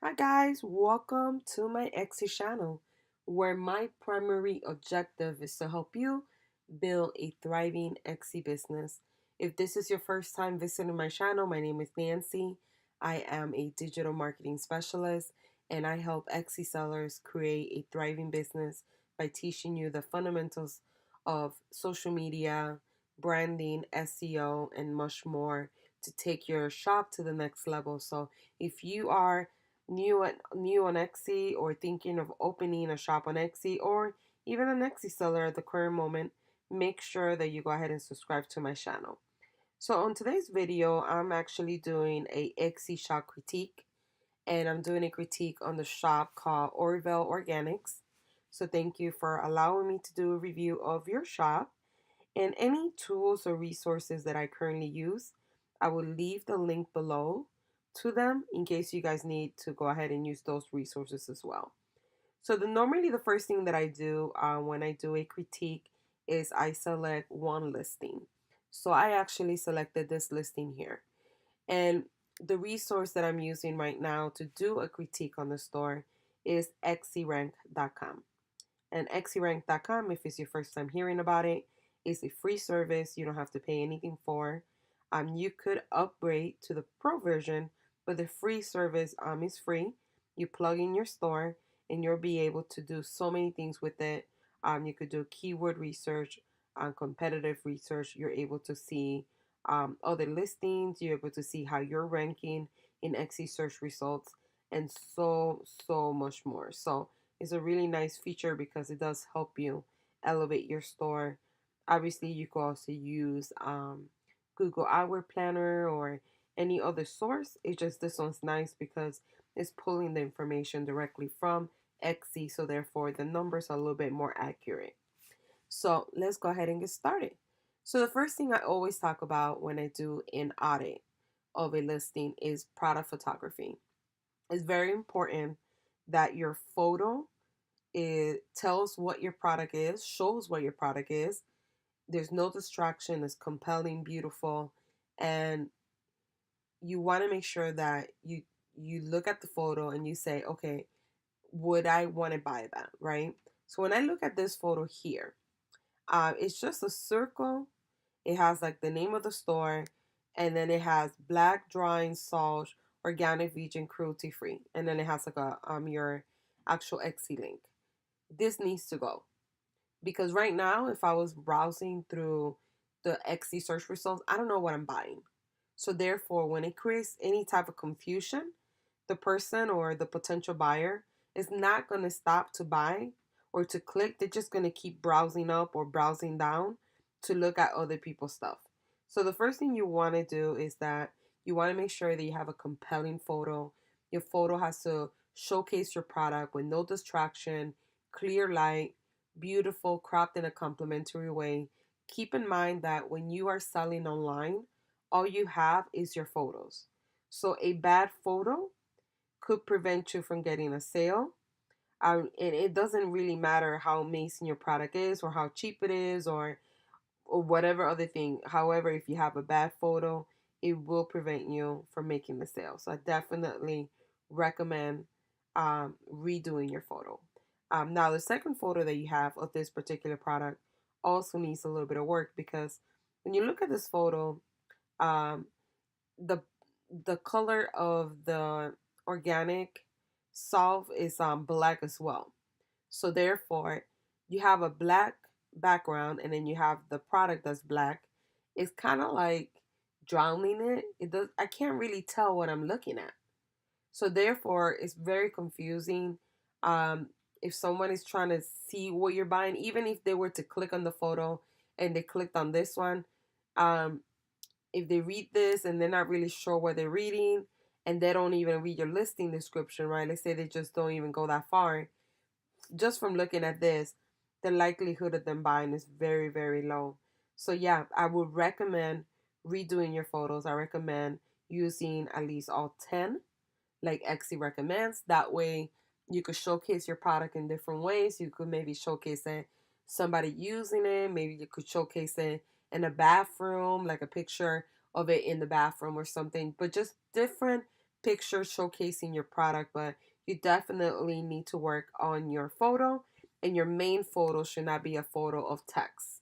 Hi guys, welcome to my Etsy channel where my primary objective is to help you build a thriving Etsy business. If this is your first time visiting my channel, my name is Nancy. I am a digital marketing specialist and I help Etsy sellers create a thriving business by teaching you the fundamentals of social media, branding, SEO, and much more to take your shop to the next level. So if you are new on Etsy or thinking of opening a shop on Etsy or even an Etsy seller at the current moment, make sure that you go ahead and subscribe to my channel. So on today's video, I'm actually doing a Etsy shop critique, and I'm doing a critique on the shop called Orville Organics. So thank you for allowing me to do a review of your shop, and any tools or resources that I currently use. I will leave the link below to them in case you guys need to go ahead and use those resources as well. So normally the first thing that I do when I do a critique is I select one listing. So I actually selected this listing here. And the resource that I'm using right now to do a critique on the store is xcrank.com. And xcrank.com, if it's your first time hearing about it, is a free service. You don't have to pay anything for. You could upgrade to the pro version, but the free service is free. You plug in your store, and you'll be able to do so many things with it. You could do keyword research, competitive research. You're able to see other listings. You're able to see how you're ranking in Etsy search results, and so much more. So it's a really nice feature because it does help you elevate your store. Obviously, you could also use Google Hour Planner or any other source. It's just this one's nice because it's pulling the information directly from Etsy, so therefore the numbers are a little bit more accurate. So let's go ahead and get started. So the first thing I always talk about when I do an audit of a listing is product photography. It's very important that your photo, it tells what your product is, shows what your product is. There's no distraction, it's compelling, beautiful, and you want to make sure that you look at the photo and you say, okay, would I want to buy that, right? So when I look at this photo here, it's just a circle. It has like the name of the store, and then it has black drawing salt, organic, vegan, cruelty free, and then it has like a your actual Etsy link. This needs to go because right now, if I was browsing through the Etsy search results, I don't know what I'm buying. So therefore, when it creates any type of confusion, the person or the potential buyer is not going to stop to buy or to click. They're just going to keep browsing up or browsing down to look at other people's stuff. So the first thing you want to do is that you want to make sure that you have a compelling photo. Your photo has to showcase your product with no distraction, clear light, beautiful, cropped in a complimentary way. Keep in mind that when you are selling online, all you have is your photos. So a bad photo could prevent you from getting a sale. And it doesn't really matter how amazing your product is or how cheap it is or whatever other thing. However, if you have a bad photo, it will prevent you from making the sale. So I definitely recommend redoing your photo. Now, the second photo that you have of this particular product also needs a little bit of work because when you look at this photo, um, the the color of the organic salt is black as well. So therefore, you have a black background and then you have the product that's black. It's kind of like drowning it. It does. I can't really tell what I'm looking at. So therefore, it's very confusing. Um, if someone is trying to see what you're buying, even if they were to click on the photo and they clicked on this one, um, if they read this and they're not really sure what they're reading and they don't even read your listing description, right? Let's say they just don't even go that far. Just from looking at this, the likelihood of them buying is very, very low. So yeah, I would recommend redoing your photos. I recommend using at least all 10 like Etsy recommends. That way you could showcase your product in different ways. You could maybe showcase it somebody using it. Maybe you could showcase it in a bathroom, like a picture of it in the bathroom or something. But just different pictures showcasing your product, but you definitely need to work on your photo, and your main photo should not be a photo of text.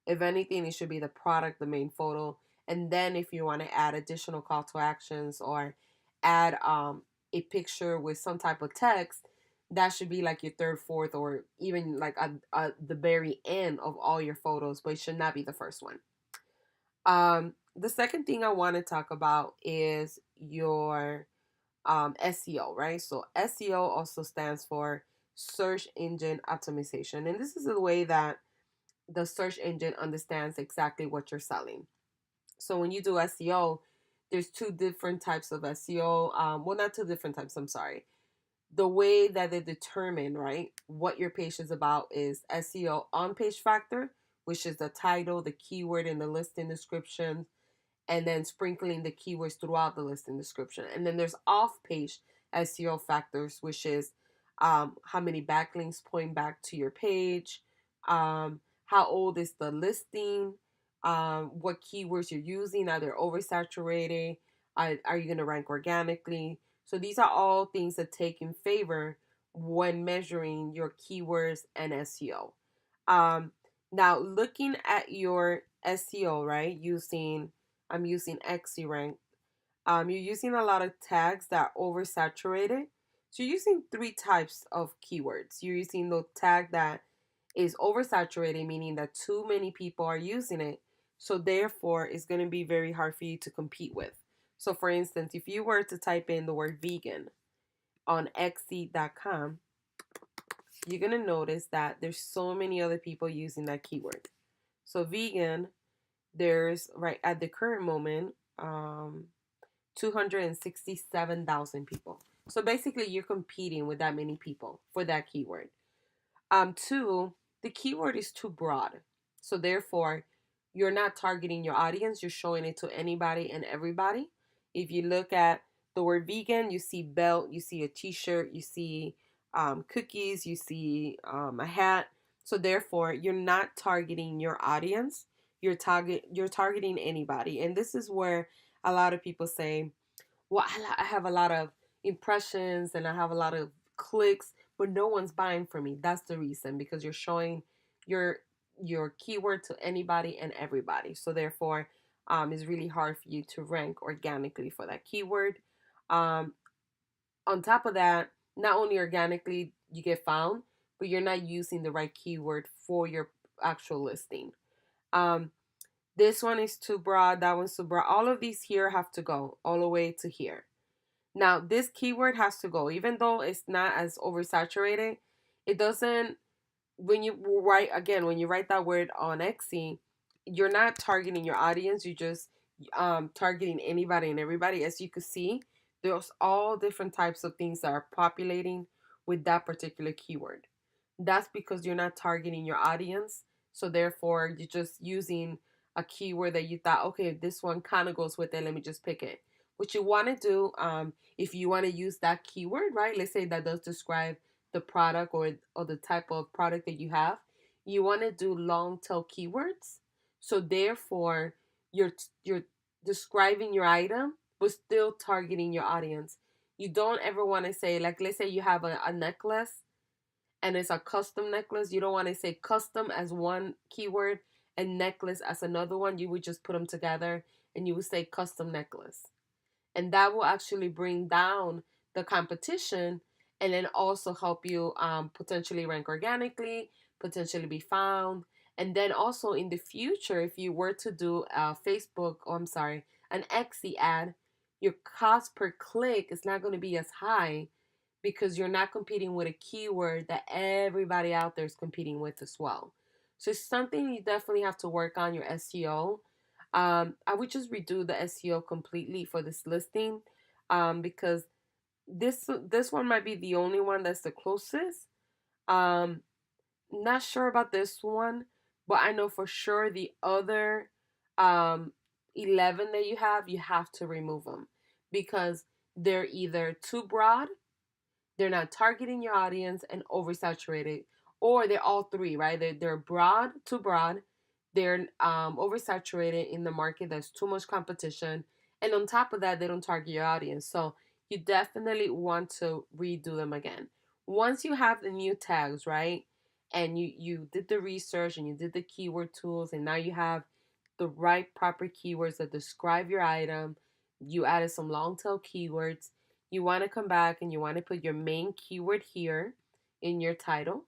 If anything, it should be the product, the main photo. And then if you want to add additional call to actions or add a picture with some type of text, that should be like your third, fourth, or even like the very end of all your photos, but it should not be the first one. The second thing I want to talk about is your SEO, right? So SEO also stands for search engine optimization. And this is the way that the search engine understands exactly what you're selling. So when you do SEO, there's two different types of SEO. Well, not two different types, I'm sorry. The way that they determine, right, what your page is about is SEO on page factor, which is the title, the keyword, and the listing description, and then sprinkling the keywords throughout the listing description. And then there's off-page SEO factors, which is how many backlinks point back to your page, how old is the listing, what keywords you're using, are they oversaturated, are you going to rank organically? So these are all things that take in favor when measuring your keywords and SEO. Now, looking at your SEO, right, I'm using XC you're using a lot of tags that are oversaturated. So you're using three types of keywords. You're using the tag that is oversaturated, meaning that too many people are using it. So therefore, it's going to be very hard for you to compete with. So for instance, if you were to type in the word vegan on Etsy.com, you're going to notice that there's so many other people using that keyword. So vegan, there's right at the current moment 267,000 people. So basically, you're competing with that many people for that keyword. Two, the keyword is too broad. So therefore, you're not targeting your audience. You're showing it to anybody and everybody. If you look at the word vegan, you see belt, you see a t-shirt, you see cookies, you see a hat. So therefore, you're not targeting your audience. You're targeting anybody. And this is where a lot of people say, well, I have a lot of impressions and I have a lot of clicks, but no one's buying from me. That's the reason, because you're showing your your keyword to anybody and everybody. So therefore, it's really hard for you to rank organically for that keyword. Um, on top of that, not only organically you get found, but you're not using the right keyword for your actual listing. Um, this one is too broad. That one's too broad. All of these here have to go all the way to here. Now, this keyword has to go, even though it's not as oversaturated. It doesn't, when you write that word on Etsy, you're not targeting your audience. You're just targeting anybody and everybody. As you can see, there's all different types of things that are populating with that particular keyword. That's because you're not targeting your audience. So therefore, you're just using a keyword that you thought, okay, this one kind of goes with it. Let me just pick it. What you want to do, if you want to use that keyword, right? Let's say that does describe the product or the type of product that you have. You want to do long tail keywords. So therefore, you're describing your item, but still targeting your audience. You don't ever want to say, like, let's say you have a necklace and it's a custom necklace. You don't want to say custom as one keyword and necklace as another one. You would just put them together and you would say custom necklace. And that will actually bring down the competition and then also help you potentially rank organically, potentially be found. And then also in the future, if you were to do a an Etsy ad, your cost per click is not going to be as high because you're not competing with a keyword that everybody out there is competing with as well. So it's something you definitely have to work on your SEO. I would just redo the SEO completely for this listing because this one might be the only one that's the closest. Um, Not sure about this one, but I know for sure the other 11 that you have to remove them because they're either too broad, they're not targeting your audience, and oversaturated, or they're all three, right? They're broad, too broad, they're oversaturated in the market, there's too much competition, And on top of that, they don't target your audience. So you definitely want to redo them again. Once you have the new tags, right? And you did the research and you did the keyword tools, and now you have the right proper keywords that describe your item. You added some long tail keywords. You want to come back and you want to put your main keyword here in your title.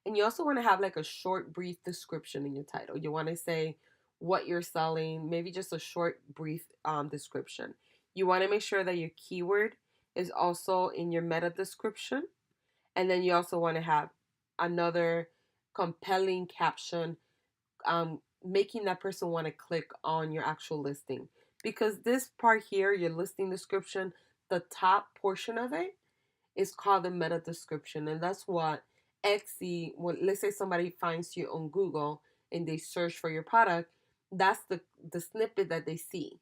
And you also want to have like a short, brief description in your title. You want to say what you're selling, maybe just a short, brief description. You want to make sure that your keyword is also in your meta description. And then you also want to have another compelling caption, making that person want to click on your actual listing. Because this part here, your listing description, the top portion of it is called the meta description, and that's what Etsy. When let's say somebody finds you on Google and they search for your product, that's the snippet that they see.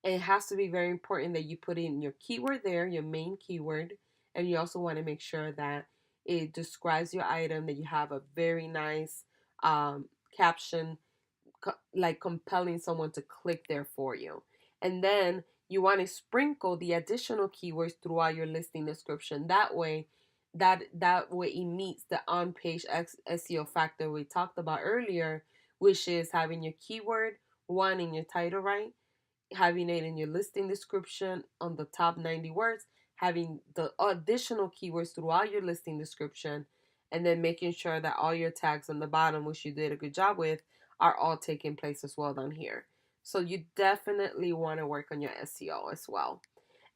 And it has to be very important that you put in your keyword there, your main keyword, and you also want to make sure that it describes your item, that you have a very nice caption, like compelling someone to click there for you. And then you want to sprinkle the additional keywords throughout your listing description. That way it meets the on-page SEO factor we talked about earlier, which is having your keyword one in your title, right? Having it in your listing description on the top 90 words, having the additional keywords throughout your listing description, and then making sure that all your tags on the bottom, which you did a good job with, are all taking place as well down here. So you definitely want to work on your SEO as well.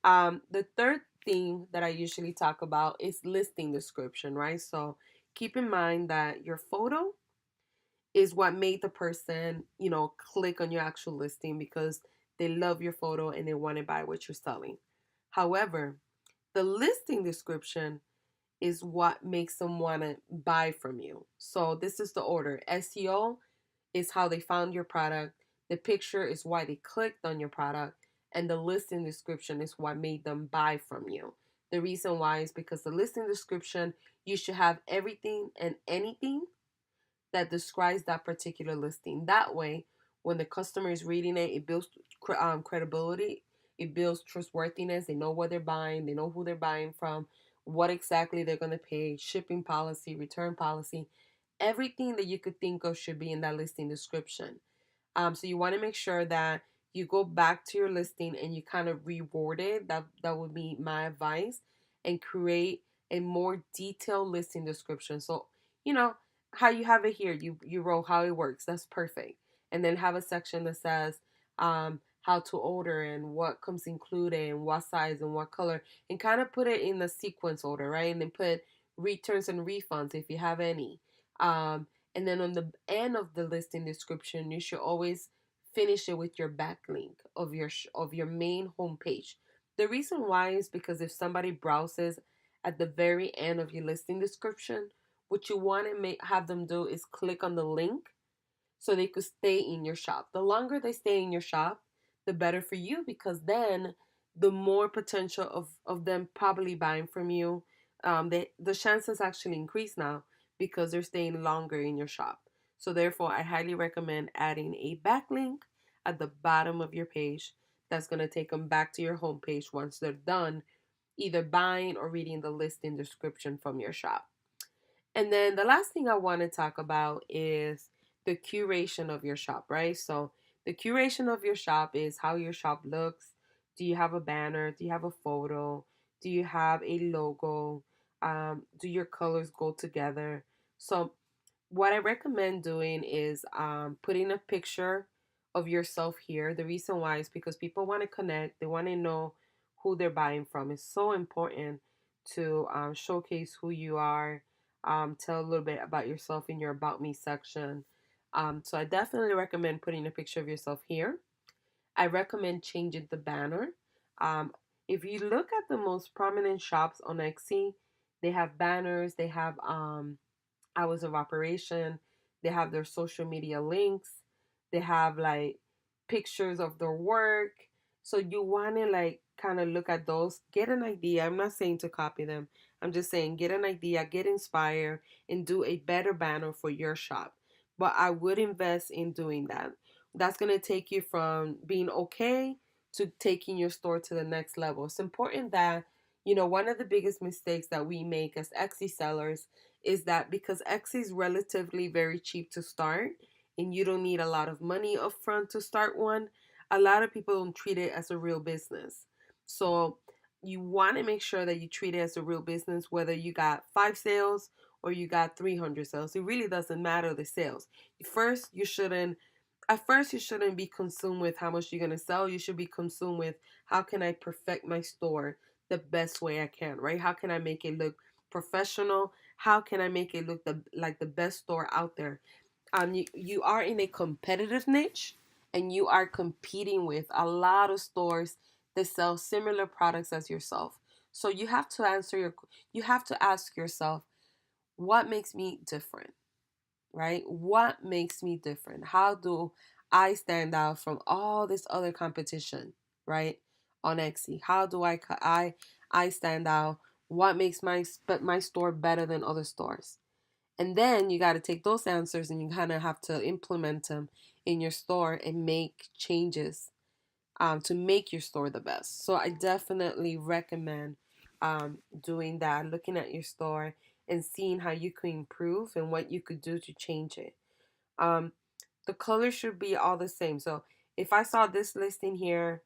The third thing that I usually talk about is listing description, right? So keep in mind that your photo is what made the person, click on your actual listing because they love your photo and they want to buy what you're selling. However, the listing description is what makes them want to buy from you. So this is the order. SEO is how they found your product. The picture is why they clicked on your product. And the listing description is what made them buy from you. The reason why is because the listing description, you should have everything and anything that describes that particular listing. That way, when the customer is reading it, it builds credibility, it builds trustworthiness. They know what they're buying, they know who they're buying from, what exactly they're going to pay, shipping policy, return policy. Everything that you could think of should be in that listing description. So you want to make sure that you go back to your listing and you kind of reword it. That would be my advice, and create a more detailed listing description. So you know how you have it here. You wrote how it works. That's perfect. And then have a section that says how to order and what comes included and what size and what color, and kind of put it in the sequence order, right? And then put returns and refunds if you have any. Um, and then on the end of the listing description, you should always finish it with your backlink of your main homepage. The reason why is because if somebody browses at the very end of your listing description, what you want to have them do is click on the link so they could stay in your shop. The longer they stay in your shop, the better for you, because then the more potential of them probably buying from you. The chances actually increase now because they're staying longer in your shop. So therefore, I highly recommend adding a backlink at the bottom of your page that's going to take them back to your homepage once they're done either buying or reading the listing description from your shop. And then the last thing I want to talk about is the curation of your shop, right? So the curation of your shop is how your shop looks. Do you have a banner? Do you have a photo? Do you have a logo? Do your colors go together? So what I recommend doing is putting a picture of yourself here. The reason why is because people want to connect. They want to know who they're buying from. It's so important to showcase who you are. Tell a little bit about yourself in your About Me section. So I definitely recommend putting a picture of yourself here. I recommend changing the banner. Um, if you look at the most prominent shops on Etsy, they have banners. They have hours of operation. They have their social media links. They have like pictures of their work. So you want to like kind of look at those, get an idea. I'm not saying to copy them. I'm just saying get an idea, get inspired, and do a better banner for your shop. But I would invest in doing that. That's going to take you from being okay to taking your store to the next level. It's important that, one of the biggest mistakes that we make as Etsy sellers is that because Etsy is relatively very cheap to start and you don't need a lot of money up front to start one, a lot of people don't treat it as a real business. So you want to make sure that you treat it as a real business, whether you got 5 sales or you got 300 sales. It really doesn't matter the sales. First, you shouldn't at first you shouldn't be consumed with how much you're going to sell. You should be consumed with how can I perfect my store the best way I can, right? How can I make it look professional? How can I make it look like the best store out there? You are in a competitive niche and you are competing with a lot of stores that sell similar products as yourself. So you have to ask yourself, what makes me different? Right? What makes me different? How do I stand out from all this other competition, right? On Etsy. How do I stand out? What makes my store better than other stores? And then you got to take those answers and you kind of have to implement them in your store and make changes to make your store the best. So I definitely recommend doing that, looking at your store and seeing how you can improve and what you could do to change it. Um, the colors should be all the same. So if I saw this listing here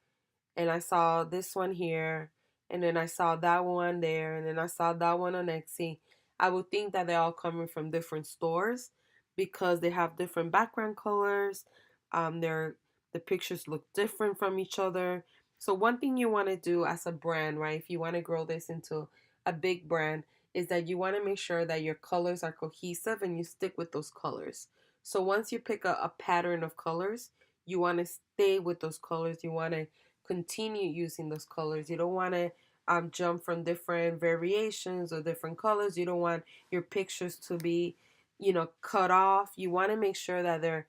and I saw this one here, and then I saw that one there, and then I saw that one on Etsy, I would think that they're all coming from different stores because they have different background colors. They're the pictures look different from each other. So one thing you want to do as a brand, right? If you want to grow this into a big brand, is that you want to make sure that your colors are cohesive and you stick with those colors. So once you pick a pattern of colors, you want to stay with those colors. You want to continue using those colors. You don't want to jump from different variations or different colors. You don't want your pictures to be, cut off. You want to make sure that they're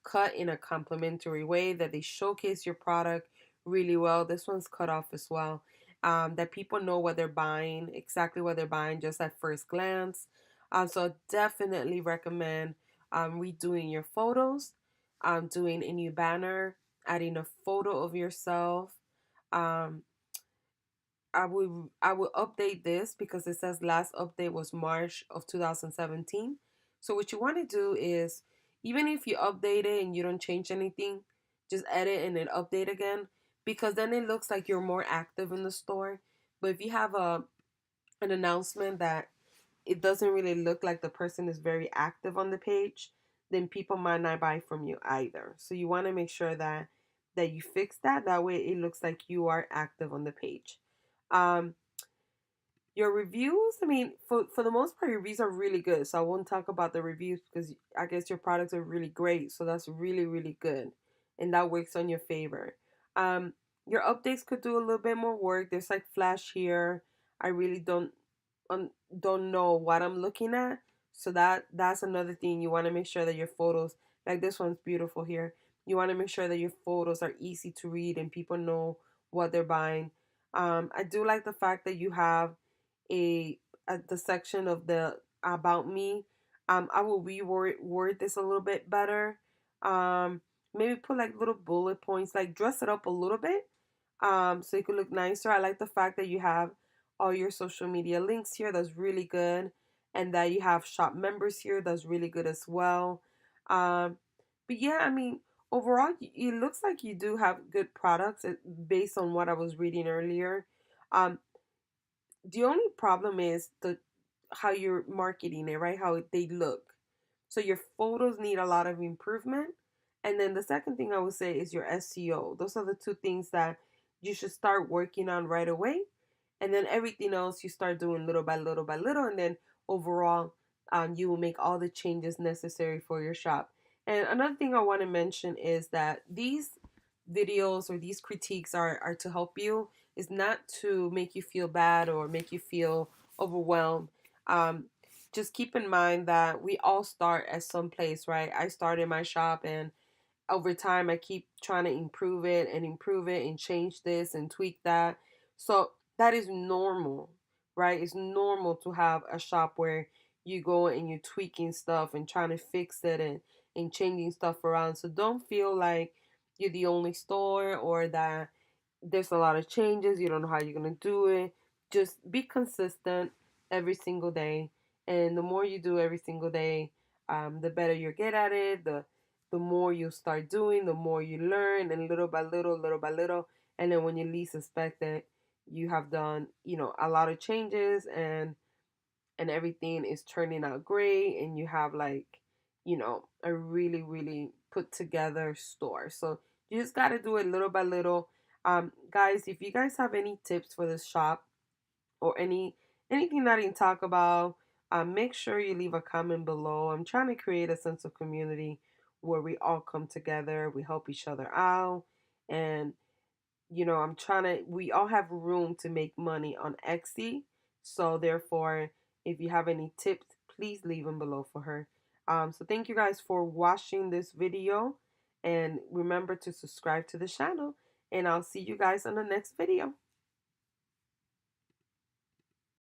cut in a complementary way, that they showcase your product really well. This one's cut off as well. That people know what they're buying, exactly what they're buying, just at first glance. So definitely recommend redoing your photos, doing a new banner, adding a photo of yourself. Um, I will update this because it says last update was March of 2017. So what you want to do is, even if you update it and you don't change anything, just edit and then update again, because then it looks like you're more active in the store. But if you have an announcement that it doesn't really look like the person is very active on the page, then people might not buy from you either. So you want to make sure that you fix that. That way it looks like you are active on the page. Um, your reviews, I mean, for the most part, your reviews are really good. So I won't talk about the reviews because I guess your products are really great. So that's really, really good. And that works on your favor. Um, your updates could do a little bit more work. There's like flash here. I really don't know what I'm looking at. So that's another thing. You want to make sure that your photos, like this one's beautiful here. You want to make sure that your photos are easy to read and people know what they're buying. I do like the fact that you have a at the section of the about me. I will reword this a little bit better. Um, Maybe put like little bullet points, like dress it up a little bit, so it could look nicer. I like the fact that you have all your social media links here. That's really good, and that you have shop members here. That's really good as well. Um, but yeah, I mean, overall, it looks like you do have good products based on what I was reading earlier. Um, the only problem is the how you're marketing it, right? How they look. So your photos need a lot of improvement. And then the second thing I would say is your SEO. Those are the two things that you should start working on right away. And then everything else you start doing little by little by little. And then overall, you will make all the changes necessary for your shop. And another thing I want to mention is that these videos or these critiques are to help you. Is not to make you feel bad or make you feel overwhelmed. Um, just keep in mind that we all start at some place, right? I started my shop, and over time I keep trying to improve it and change this and tweak that. So that is normal, right? It's normal to have a shop where you go and you're tweaking stuff and trying to fix it and changing stuff around. So don't feel like you're the only store or that there's a lot of changes. You don't know how you're going to do it. Just be consistent every single day. And the more you do every single day, the better you get at it. The more you start doing, the more you learn, and little by little, little by little. And then when you least expect it, you have done, a lot of changes, and everything is turning out great, and you have like, a really, really put together store. So you just got to do it little by little. Guys, if you guys have any tips for this shop, or anything that I didn't talk about, make sure you leave a comment below. I'm trying to create a sense of community where we all come together, we help each other out, and I'm trying to, we all have room to make money on Etsy. So therefore, if you have any tips, please leave them below for her. So thank you guys for watching this video, and remember to subscribe to the channel, and I'll see you guys on the next video.